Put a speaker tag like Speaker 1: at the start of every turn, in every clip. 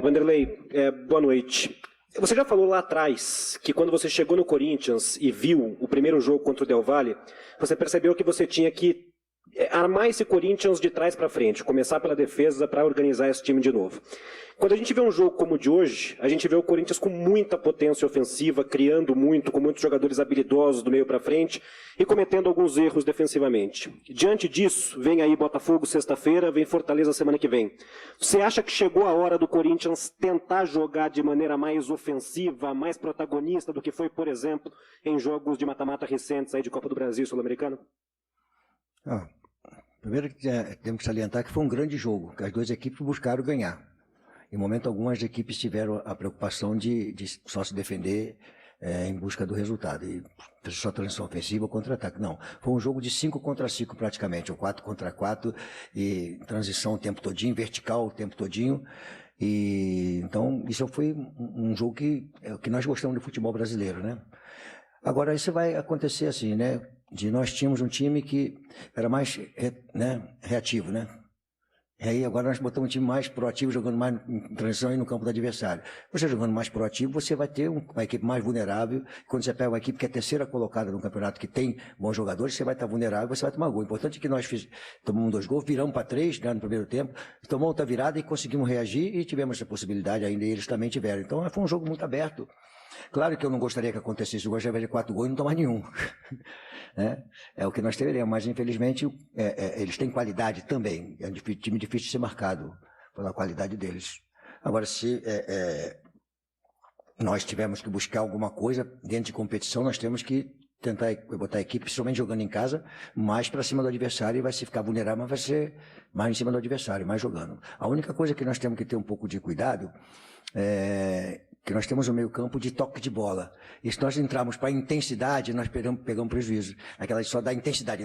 Speaker 1: Vanderlei, boa noite. Você já falou lá atrás que quando você chegou no Corinthians e viu o primeiro jogo contra o Del Valle, você percebeu que você tinha que armar esse Corinthians de trás para frente, começar pela defesa para organizar esse time de novo. Quando a gente vê um jogo como o de hoje, a gente vê o Corinthians com muita potência ofensiva, criando muito, com muitos jogadores habilidosos do meio para frente e cometendo alguns erros defensivamente. Diante disso, vem aí Botafogo sexta-feira, vem Fortaleza semana que vem. Você acha que chegou a hora do Corinthians tentar jogar de maneira mais ofensiva, mais protagonista do que foi, por exemplo, em jogos de mata-mata recentes aí de Copa do Brasil e Sul-Americano?
Speaker 2: Primeiro temos que salientar que foi um grande jogo, que as duas equipes buscaram ganhar. Em momento algum, as equipes tiveram a preocupação de só se defender em busca do resultado. E só transição ofensiva ou contra-ataque. Não, foi um jogo de 5 contra 5 praticamente, ou 4 contra 4, e transição o tempo todinho, vertical o tempo todinho. E, então, isso foi um jogo que nós gostamos do futebol brasileiro, né? Agora, isso vai acontecer assim, né? Nós tínhamos um time que era mais reativo, né? E aí agora nós botamos um time mais proativo, jogando mais em transição e no campo do adversário. Você jogando mais proativo, você vai ter uma equipe mais vulnerável. Quando você pega uma equipe que é terceira colocada no campeonato, que tem bons jogadores, você vai estar vulnerável, você vai tomar gol. O importante é que nós tomamos 2 gols, viramos para 3, né, no primeiro tempo, tomamos outra virada e conseguimos reagir e tivemos essa possibilidade ainda, e eles também tiveram. Então foi um jogo muito aberto. Claro que eu não gostaria que acontecesse, eu gostaria de 4 gols e não tomar nenhum. É o que nós teríamos, mas infelizmente eles têm qualidade também. É um time difícil de ser marcado pela qualidade deles. Agora, se nós tivermos que buscar alguma coisa dentro de competição, nós temos que tentar botar a equipe, principalmente jogando em casa, mais para cima do adversário, e vai se ficar vulnerável, mas vai ser mais em cima do adversário, mais jogando. A única coisa que nós temos que ter um pouco de cuidado que nós temos um meio campo de toque de bola. E se nós entrarmos para a intensidade, nós pegamos prejuízo. Aquela só dá intensidade.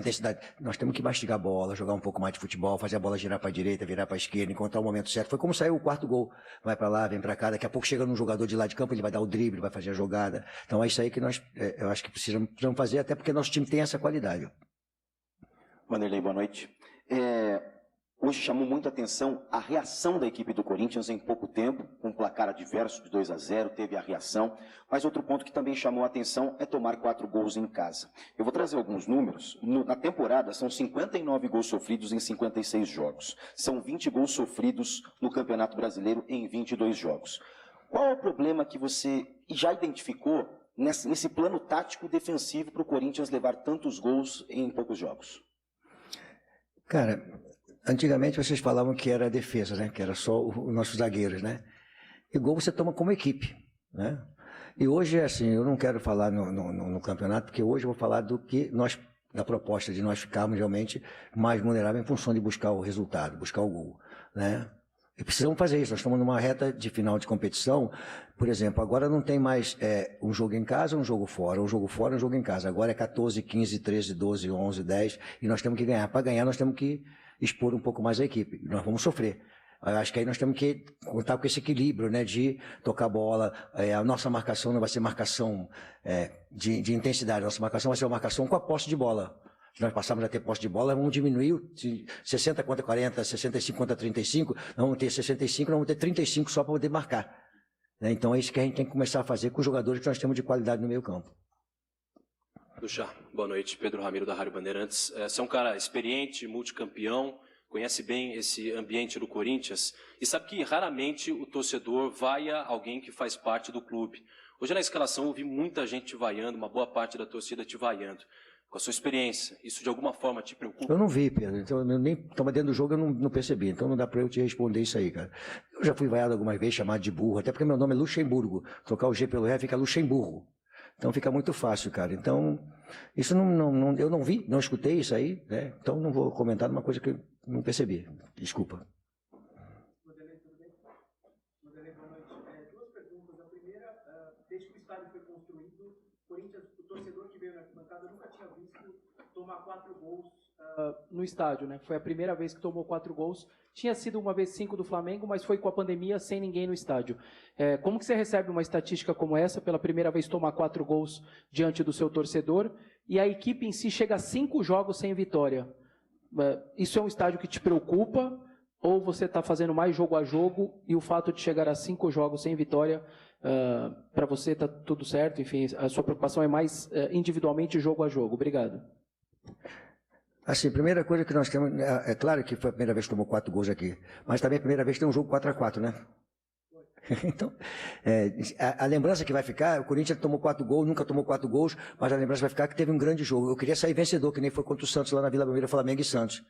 Speaker 2: Nós temos que mastigar a bola, jogar um pouco mais de futebol, fazer a bola girar para a direita, virar para a esquerda, encontrar o momento certo. Foi como saiu o 4º gol. Vai para lá, vem para cá, daqui a pouco chega num jogador de lá de campo, ele vai dar o drible, vai fazer a jogada. Então é isso aí que nós, eu acho que precisamos fazer, até porque nosso time tem essa qualidade.
Speaker 3: Vanderlei, boa noite. Hoje chamou muita atenção a reação da equipe do Corinthians em pouco tempo, com um placar adverso de 2-0, teve a reação. Mas outro ponto que também chamou a atenção é tomar 4 gols em casa. Eu vou trazer alguns números. Na temporada, são 59 gols sofridos em 56 jogos. São 20 gols sofridos no Campeonato Brasileiro em 22 jogos. Qual é o problema que você já identificou nesse plano tático defensivo para o Corinthians levar tantos gols em poucos jogos?
Speaker 2: Cara, antigamente vocês falavam que era a defesa, né? Que era só os nossos zagueiros, né? E gol você toma como equipe, né? E hoje é assim, eu não quero falar no campeonato, porque hoje eu vou falar da proposta de nós ficarmos realmente mais vulneráveis em função de buscar o resultado, buscar o gol, né? E precisamos fazer isso, nós estamos numa reta de final de competição. Por exemplo, agora não tem mais um jogo em casa, um jogo fora, um jogo fora, um jogo em casa. Agora é 14, 15, 13, 12, 11, 10, e nós temos que ganhar. Para ganhar, nós temos que expor um pouco mais a equipe. Nós vamos sofrer. Eu acho que aí nós temos que contar com esse equilíbrio, né, de tocar a bola. A nossa marcação não vai ser marcação de intensidade, a nossa marcação vai ser uma marcação com a posse de bola. Se nós passarmos a ter posse de bola, vamos diminuir 60 contra 40, 65 contra 35, nós vamos ter 65, nós vamos ter 35 só para poder marcar. Né? Então é isso que a gente tem que começar a fazer com os jogadores que nós temos de qualidade no meio campo.
Speaker 4: Ducha, boa noite. Pedro Ramiro, da Rádio Bandeirantes. Você é um cara experiente, multicampeão, conhece bem esse ambiente do Corinthians e sabe que raramente o torcedor vai a alguém que faz parte do clube. Hoje na escalação eu vi muita gente te vaiando, uma boa parte da torcida te vaiando. Com a sua experiência, isso de alguma forma te preocupa?
Speaker 2: Eu não vi, Pedro. Então, eu nem estava dentro do jogo, eu não percebi. Então não dá para eu te responder isso aí, cara. Eu já fui vaiado algumas vezes, chamado de burro, até porque meu nome é Luxemburgo. Trocar o G pelo R fica Luxemburgo. Então fica muito fácil, cara. Então, isso eu não vi, não escutei isso aí, né? Então não vou comentar uma coisa que eu não percebi. Desculpa.
Speaker 5: Vanderlei, tudo bem? Vanderlei, boa noite. 2 perguntas. A primeira, desde que o estádio foi construído, Corinthians, o torcedor que veio na arquibancada nunca tinha visto tomar 4 gols no estádio, né? Foi a primeira vez que tomou 4 gols. Tinha sido uma vez 5 do Flamengo, mas foi com a pandemia sem ninguém no estádio. Como que você recebe uma estatística como essa, pela primeira vez tomar 4 gols diante do seu torcedor, e a equipe em si chega a 5 jogos sem vitória? Isso é um estádio que te preocupa? ou você está fazendo mais jogo a jogo e o fato de chegar a 5 jogos sem vitória, para você está tudo certo? Enfim, a sua preocupação é mais individualmente jogo a jogo. Obrigado.
Speaker 2: Assim, primeira coisa que nós temos, é claro que foi a primeira vez que tomou 4 gols aqui, mas também a primeira vez que tem um jogo 4-4, né? Então, a lembrança que vai ficar, o Corinthians tomou 4 gols, nunca tomou 4 gols, mas a lembrança vai ficar que teve um grande jogo. Eu queria sair vencedor, que nem foi contra o Santos lá na Vila Belmiro, Flamengo e Santos.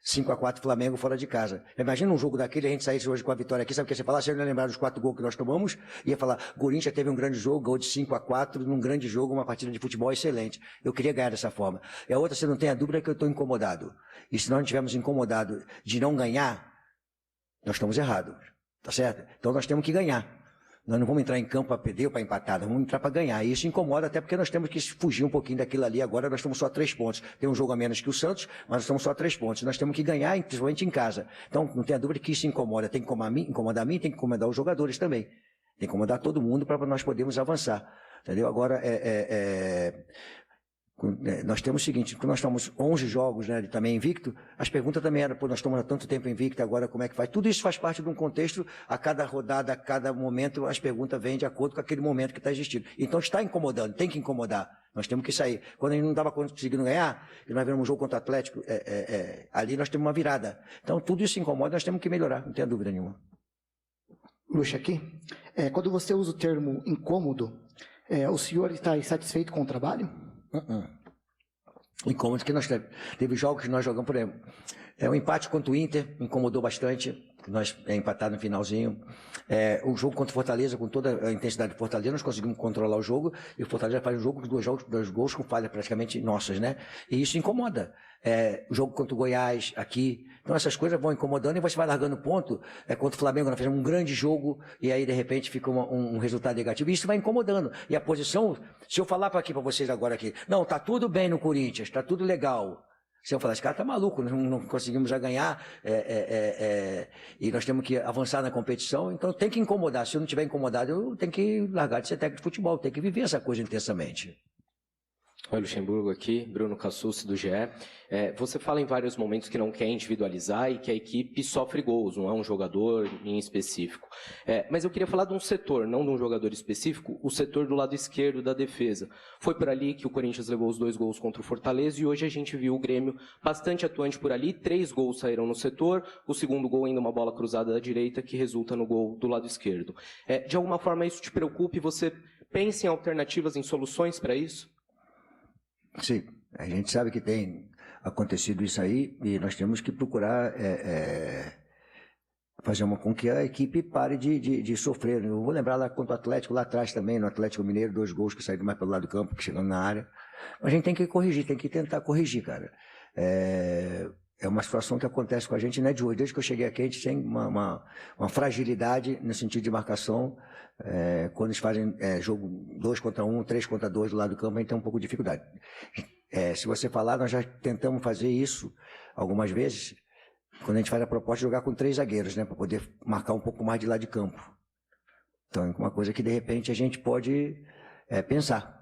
Speaker 2: 5-4 Flamengo fora de casa. Imagina um jogo daquele, a gente saísse hoje com a vitória aqui, sabe o que você falar? Se eu não lembrar dos 4 gols que nós tomamos, ia falar, Corinthians teve um grande jogo, gol de 5-4, num grande jogo, uma partida de futebol excelente. Eu queria ganhar dessa forma. E a outra, você não tem a dúvida, é que eu estou incomodado. E se nós não estivermos incomodados de não ganhar, nós estamos errados. Tá certo? Então nós temos que ganhar. Nós não vamos entrar em campo para perder ou para empatar, nós vamos entrar para ganhar. E isso incomoda até porque nós temos que fugir um pouquinho daquilo ali. Agora nós estamos só 3 pontos. Tem um jogo a menos que o Santos, mas nós estamos só 3 pontos. Nós temos que ganhar, principalmente em casa. Então não tenha dúvida que isso incomoda. Tem que incomodar a mim, tem que incomodar os jogadores também. Tem que incomodar todo mundo para nós podermos avançar. Entendeu? Agora, nós temos o seguinte, quando nós estamos 11 jogos, né, também invicto, as perguntas também eram, pô, nós estamos há tanto tempo invicto, agora como é que faz? Tudo isso faz parte de um contexto, a cada rodada, a cada momento, as perguntas vêm de acordo com aquele momento que está existindo. Então está incomodando, tem que incomodar, nós temos que sair. Quando a gente não estava conseguindo ganhar, e nós vemos um jogo contra o Atlético, ali nós temos uma virada. Então tudo isso incomoda, nós temos que melhorar, não tenha dúvida nenhuma.
Speaker 6: Luxa aqui, quando você usa o termo incômodo, o senhor está insatisfeito com o trabalho?
Speaker 2: Incômodo que nós teve jogos que nós jogamos, por exemplo, o empate contra o Inter incomodou bastante, nós empatado no finalzinho. O jogo contra o Fortaleza, com toda a intensidade do Fortaleza, nós conseguimos controlar o jogo, e o Fortaleza faz um jogo com 2 gols com falhas praticamente nossas, né? E isso incomoda. O jogo contra o Goiás, aqui. Então essas coisas vão incomodando e você vai largando ponto. Contra o Flamengo, nós fizemos um grande jogo e aí de repente fica um resultado negativo. E isso vai incomodando. E a posição, se eu falar para vocês agora aqui, não, tá tudo bem no Corinthians, tá tudo legal. Se eu falar, esse cara tá maluco, não conseguimos já ganhar, e nós temos que avançar na competição, então tem que incomodar. Se eu não estiver incomodado, eu tenho que largar de ser técnico de futebol, tenho que viver essa coisa intensamente.
Speaker 7: Oi, Luxemburgo aqui, Bruno Cassucci do GE. Você fala em vários momentos que não quer individualizar e que a equipe sofre gols, não é um jogador em específico. Mas eu queria falar de um setor, não de um jogador específico, o setor do lado esquerdo da defesa. Foi por ali que o Corinthians levou os 2 gols contra o Fortaleza e hoje a gente viu o Grêmio bastante atuante por ali. 3 gols saíram no setor, o segundo gol ainda uma bola cruzada da direita que resulta no gol do lado esquerdo. De alguma forma isso te preocupa e você pensa em alternativas, em soluções para isso?
Speaker 2: Sim, a gente sabe que tem acontecido isso aí e nós temos que procurar fazer com que a equipe pare de sofrer. Eu vou lembrar lá contra o Atlético, lá atrás também, no Atlético Mineiro, 2 gols que saíram mais pelo lado do campo, que chegando na área. Mas a gente tem que corrigir, tem que tentar corrigir, cara. É uma situação que acontece com a gente, não é de hoje. Desde que eu cheguei aqui, a gente tem uma fragilidade no sentido de marcação. Quando eles fazem jogo 2 contra 1, 3 contra 2 do lado do campo, a gente tem um pouco de dificuldade. Se você falar, nós já tentamos fazer isso algumas vezes, quando a gente faz a proposta de jogar com 3 zagueiros, né, para poder marcar um pouco mais de lado de campo. Então é uma coisa que de repente a gente pode pensar.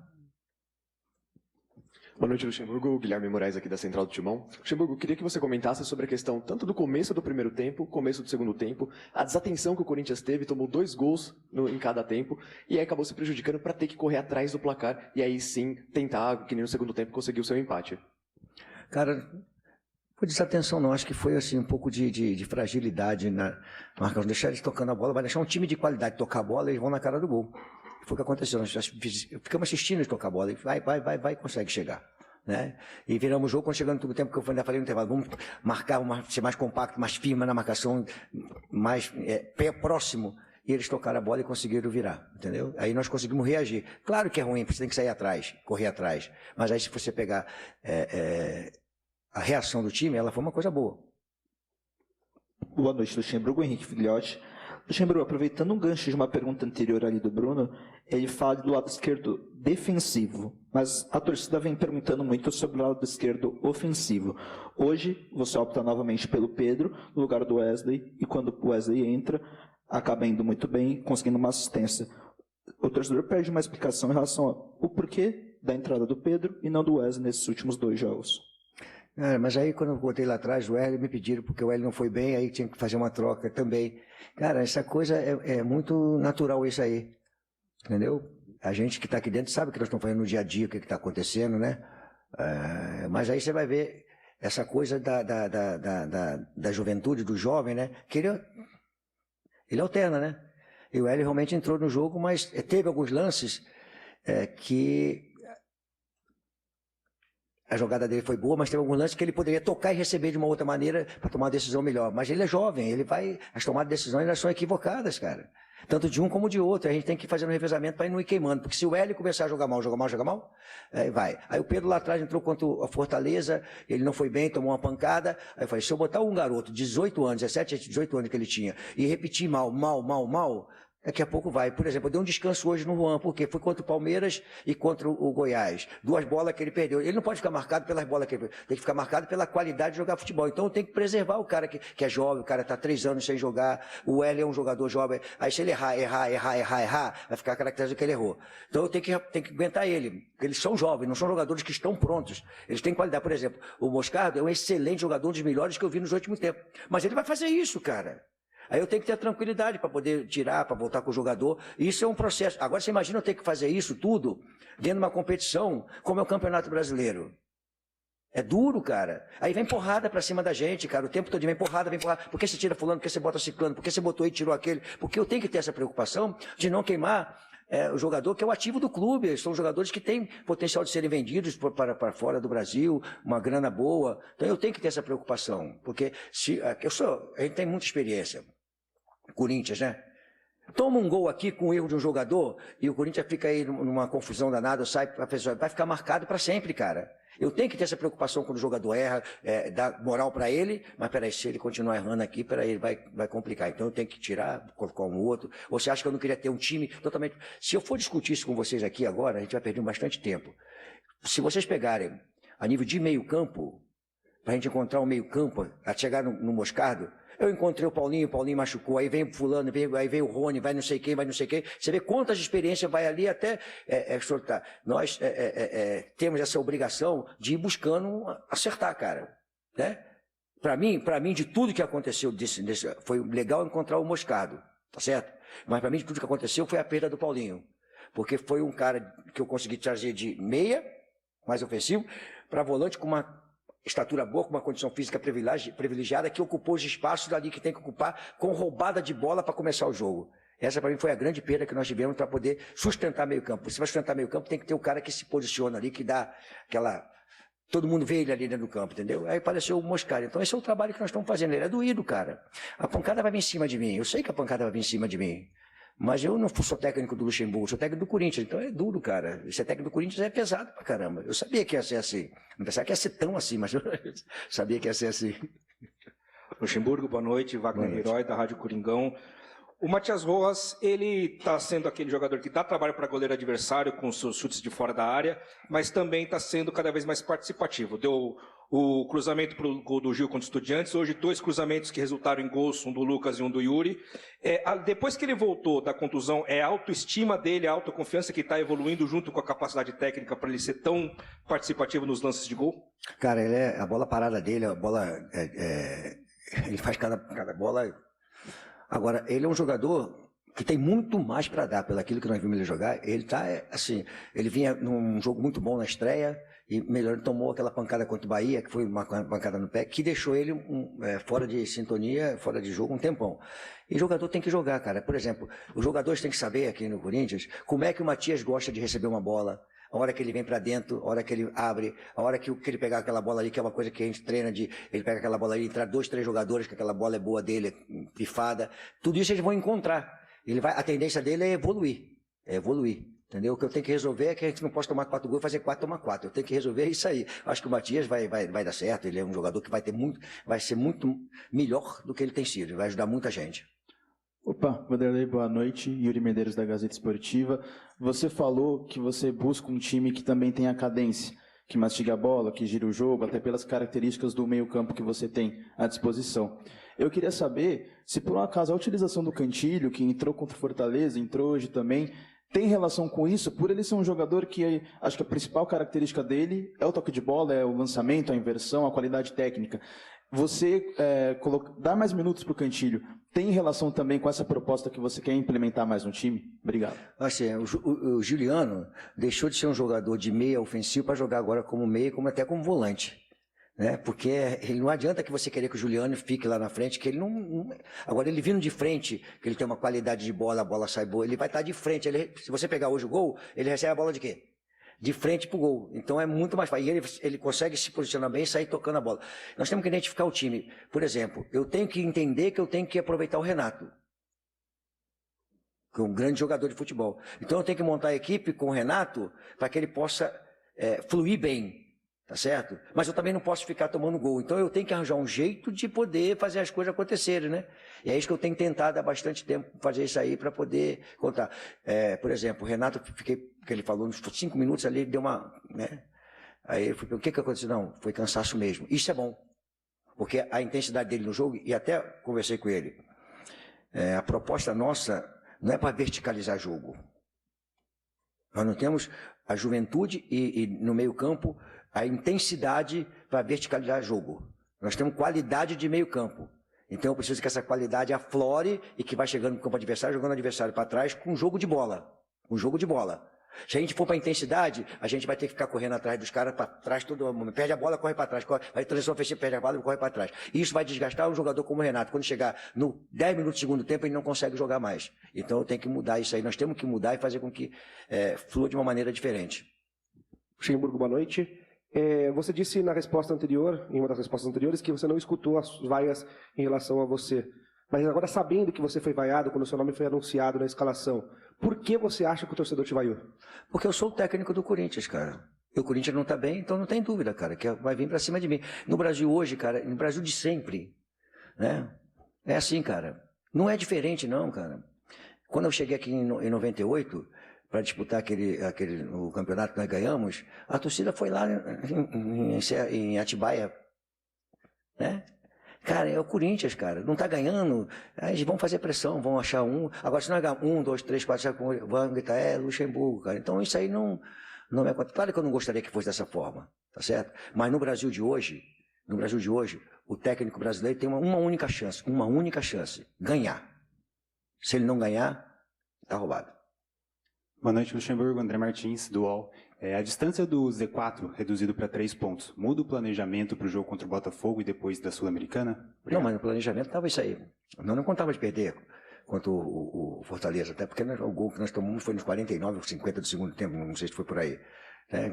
Speaker 8: Boa noite, Luxemburgo. Guilherme Moraes aqui da Central do Timão. Luxemburgo, queria que você comentasse sobre a questão tanto do começo do primeiro tempo, começo do segundo tempo, a desatenção que o Corinthians teve, tomou 2 gols em cada tempo, e aí acabou se prejudicando para ter que correr atrás do placar, e aí sim tentar, que nem no segundo tempo, conseguir o seu empate.
Speaker 2: Cara, foi desatenção não, acho que foi assim, um pouco de fragilidade na marcação. Deixar eles tocando a bola, vai deixar um time de qualidade tocar a bola, eles vão na cara do gol. Foi o que aconteceu, nós ficamos assistindo eles tocar a bola, e vai, consegue chegar. Né? E viramos o jogo, quando chegando no tempo que eu ainda falei no intervalo, vamos marcar, ser mais compacto, mais firme na marcação, mais pé próximo, e eles tocaram a bola e conseguiram virar, entendeu? Aí nós conseguimos reagir. Claro que é ruim, você tem que sair atrás, correr atrás, mas aí se você pegar a reação do time, ela foi uma coisa boa.
Speaker 9: Boa noite, Luxemburgo, Henrique Filhote. Luxemburgo, aproveitando um gancho de uma pergunta anterior ali do Bruno, ele fala do lado esquerdo defensivo, mas a torcida vem perguntando muito sobre o lado esquerdo ofensivo. Hoje, você opta novamente pelo Pedro, no lugar do Wesley, e quando o Wesley entra, acaba indo muito bem, conseguindo uma assistência. O torcedor pede uma explicação em relação ao porquê da entrada do Pedro e não do Wesley nesses últimos 2 jogos.
Speaker 2: Cara, mas aí quando eu botei lá atrás, o Hélio me pediram, porque o Hélio não foi bem, aí tinha que fazer uma troca também. Cara, essa coisa é muito natural isso aí, entendeu? A gente que está aqui dentro sabe o que nós estamos fazendo no dia a dia, o que está acontecendo, né? Mas aí você vai ver essa coisa da juventude, do jovem, né? Que ele alterna, né? E o Hélio realmente entrou no jogo, mas teve alguns lances que a jogada dele foi boa, mas teve alguns lances que ele poderia tocar e receber de uma outra maneira para tomar uma decisão melhor. Mas ele é jovem, as tomadas de decisões elas são equivocadas, cara. Tanto de um como de outro. A gente tem que fazer um revezamento para ir não ir queimando. Porque se o Hélio começar a jogar mal, aí vai. Aí o Pedro lá atrás entrou contra a Fortaleza, ele não foi bem, tomou uma pancada. Aí eu falei, se eu botar um garoto de 18 anos, 17, 18 anos que ele tinha, e repetir mal, daqui a pouco vai. Por exemplo, eu dei um descanso hoje no Juan, porque foi contra o Palmeiras e contra o Goiás. 2 bolas que ele perdeu. Ele não pode ficar marcado pelas bolas que ele perdeu. Tem que ficar marcado pela qualidade de jogar futebol. Então eu tenho que preservar o cara que é jovem, o cara está 3 anos sem jogar. O Hélio é um jogador jovem. Aí se ele errar, vai ficar caracterizado que ele errou. Então eu tenho que aguentar ele. Eles são jovens, não são jogadores que estão prontos. Eles têm qualidade. Por exemplo, o Moscardo é um excelente jogador, um dos melhores que eu vi nos últimos tempos. Mas ele vai fazer isso, cara. Aí eu tenho que ter a tranquilidade para poder tirar, para voltar com o jogador. Isso é um processo. Agora você imagina eu ter que fazer isso tudo dentro de uma competição como é o Campeonato Brasileiro. É duro, cara. Aí vem porrada pra cima da gente, cara. O tempo todo vem porrada. Por que você tira fulano? Por que você bota ciclano? Por que você botou e tirou aquele? Porque eu tenho que ter essa preocupação de não queimar o jogador que é o ativo do clube. Eles são jogadores que têm potencial de serem vendidos para fora do Brasil, uma grana boa. Então eu tenho que ter essa preocupação. Porque a gente tem muita experiência. Corinthians, né? Toma um gol aqui com o erro de um jogador e o Corinthians fica aí numa confusão danada, vai ficar marcado para sempre, cara. Eu tenho que ter essa preocupação quando o jogador erra, dar moral para ele, mas peraí, se ele continuar errando aqui, peraí, ele vai complicar. Então eu tenho que tirar, colocar um outro. Ou você acha que eu não queria ter um time totalmente... Se eu for discutir isso com vocês aqui agora, a gente vai perder bastante tempo. Se vocês pegarem a nível de meio campo, para a gente encontrar um meio campo, a chegar no Moscardo, eu encontrei o Paulinho machucou, aí vem o fulano, aí vem o Rony, vai não sei quem. Você vê quantas experiências vai ali até soltar. Nós temos essa obrigação de ir buscando acertar, cara. Né? Para mim, de tudo que aconteceu, foi legal encontrar o Moscardo, tá certo? Mas para mim, de tudo que aconteceu, foi a perda do Paulinho. Porque foi um cara que eu consegui trazer de meia, mais ofensivo, para volante com uma estatura boa, com uma condição física privilegiada, que ocupou os espaços dali que tem que ocupar, com roubada de bola para começar o jogo. Essa, para mim, foi a grande perda que nós tivemos para poder sustentar meio campo. Se vai sustentar meio campo, tem que ter o cara que se posiciona ali, que dá aquela... Todo mundo vê ele ali dentro do campo, entendeu? Aí apareceu o Moscardo. Então esse é o trabalho que nós estamos fazendo. Ele é doído, cara. A pancada vai vir em cima de mim. Eu sei que a pancada vai vir em cima de mim. Mas eu não sou técnico do Luxemburgo, sou técnico do Corinthians, então é duro, cara. Ser técnico do Corinthians é pesado pra caramba. Eu sabia que ia ser assim. Não pensava que ia ser tão assim, mas eu sabia que ia ser assim.
Speaker 10: Luxemburgo, boa noite. Wagner Herói, da Rádio Coringão. O Matias Rojas, ele está sendo aquele jogador que dá trabalho para goleiro adversário com seus chutes de fora da área, mas também está sendo cada vez mais participativo. Deu o cruzamento para o gol do Gil contra o Estudiantes, hoje 2 cruzamentos que resultaram em gols, um do Lucas e um do Yuri. Depois que ele voltou da contusão, é a autoestima dele, a autoconfiança que está evoluindo junto com a capacidade técnica para ele ser tão participativo nos lances de gol?
Speaker 2: Cara, a bola parada dele, a bola... ele faz cada bola... Agora, ele é um jogador que tem muito mais para dar pelo aquilo que nós vimos ele jogar. Ele tá assim, ele vinha num jogo muito bom na estreia e melhor, tomou aquela pancada contra o Bahia, que foi uma pancada no pé, que deixou ele fora de sintonia, fora de jogo um tempão. E o jogador tem que jogar, cara. Por exemplo, os jogadores têm que saber aqui no Corinthians como é que o Matias gosta de receber uma bola. A hora que ele vem para dentro, a hora que ele abre, a hora que ele pegar aquela bola ali, que é uma coisa que a gente treina ele pega aquela bola ali, entrar 2, 3 jogadores, que aquela bola é boa dele, pifada, tudo isso eles vão encontrar. A tendência dele é evoluir, entendeu? O que eu tenho que resolver é que a gente não pode tomar 4 gols e fazer 4 tomar 4. Eu tenho que resolver isso aí. Acho que o Matias vai dar certo, ele é um jogador que vai ser muito melhor do que ele tem sido, vai ajudar muita gente.
Speaker 11: Opa, Vanderlei, boa noite. Yuri Medeiros, da Gazeta Esportiva. Você falou que você busca um time que também tenha cadência, que mastiga a bola, que gira o jogo, até pelas características do meio-campo que você tem à disposição. Eu queria saber se, por um acaso, a utilização do Cantilho, que entrou contra o Fortaleza, entrou hoje também, Tem relação com isso, por ele ser um jogador que acho que a principal característica dele é o toque de bola, é o lançamento, a inversão, a qualidade técnica. Você dar mais minutos para o Cantilho tem relação também com essa proposta que você quer implementar mais no time? Obrigado.
Speaker 2: Assim, o Juliano deixou de ser um jogador de meia ofensivo para jogar agora como meia, como até como volante. Né? Porque ele não adianta que você querer que o Juliano fique lá na frente, que ele não... Agora, ele vindo de frente, que ele tem uma qualidade de bola, a bola sai boa, ele vai estar de frente. Se você pegar hoje o gol, ele recebe a bola de quê? De frente pro gol. Então é muito mais fácil. E ele consegue se posicionar bem e sair tocando a bola. Nós temos que identificar o time. Por exemplo, eu tenho que entender que eu tenho que aproveitar o Renato, que é um grande jogador de futebol. Então eu tenho que montar a equipe com o Renato para que ele possa fluir bem. Tá certo? Mas eu também não posso ficar tomando gol. Então eu tenho que arranjar um jeito de poder fazer as coisas acontecerem, né? E é isso que eu tenho tentado há bastante tempo fazer isso aí para poder contar. Por exemplo, o Renato, que ele falou nos 5 minutos ali, deu uma... Né? Aí eu falei, o que aconteceu? Não, foi cansaço mesmo. Isso é bom. Porque a intensidade dele no jogo, e até conversei com ele, a proposta nossa não é para verticalizar jogo. Nós não temos a juventude e no meio campo a intensidade para verticalizar jogo. Nós temos qualidade de meio campo. Então eu preciso que essa qualidade aflore e que vai chegando no campo adversário, jogando o adversário para trás com jogo de bola. Um jogo de bola. Se a gente for para a intensidade, a gente vai ter que ficar correndo atrás dos caras para trás todo mundo. Perde a bola, corre para trás. Vai transição ofensiva, perde a bola e corre para trás. E isso vai desgastar um jogador como o Renato. Quando chegar no 10 minutos do segundo tempo, ele não consegue jogar mais. Então eu tenho que mudar isso aí. Nós temos que mudar e fazer com que flua de uma maneira diferente.
Speaker 1: Luxemburgo, boa noite. Você disse na resposta anterior, em uma das respostas anteriores, que você não escutou as vaias em relação a você. Mas agora, sabendo que você foi vaiado quando o seu nome foi anunciado na escalação, por que você acha que o torcedor te vaiou?
Speaker 2: Porque eu sou o técnico do Corinthians, cara. E o Corinthians não está bem, então não tem dúvida, cara, que vai vir para cima de mim. No Brasil hoje, cara, no Brasil de sempre, né? É assim, cara. Não é diferente, não, cara. Quando eu cheguei aqui em 98... para disputar o campeonato que nós ganhamos, a torcida foi lá em Atibaia, né? Cara, é o Corinthians, cara, não tá ganhando, eles vão fazer pressão, vão achar um, agora se nós ganhar 1, 2, 3, 4, 5, vão gritar, Luxemburgo, cara, então isso aí não me acontece. Claro que eu não gostaria que fosse dessa forma, tá certo? Mas no Brasil de hoje, o técnico brasileiro tem uma única chance, ganhar. Se ele não ganhar, tá roubado.
Speaker 12: Boa noite, Luxemburgo. André Martins, do UOL. A distância do Z4, reduzido para 3 pontos, muda o planejamento para o jogo contra o Botafogo e depois da Sul-Americana?
Speaker 2: Não, mas no planejamento estava isso aí. Nós não contávamos de perder contra o Fortaleza, até porque o gol que nós tomamos foi nos 49 ou 50 do segundo tempo, não sei se foi por aí.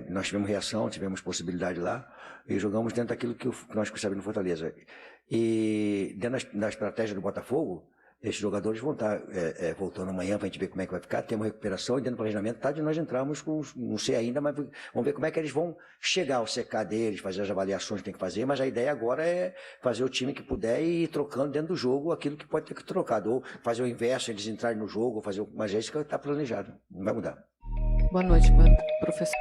Speaker 2: Nós tivemos reação, tivemos possibilidade lá, e jogamos dentro daquilo que nós sabemos no Fortaleza. E dentro da estratégia do Botafogo, esses jogadores vão estar voltando amanhã para a gente ver como é que vai ficar. Temos recuperação e dentro do planejamento tá de nós entrarmos com, não sei ainda, mas vamos ver como é que eles vão chegar ao secar deles, fazer as avaliações que tem que fazer. Mas a ideia agora é fazer o time que puder e ir trocando dentro do jogo aquilo que pode ter que trocar. Ou fazer o inverso, eles entrarem no jogo, mas é isso que está planejado. Não vai mudar.
Speaker 13: Boa noite, professor.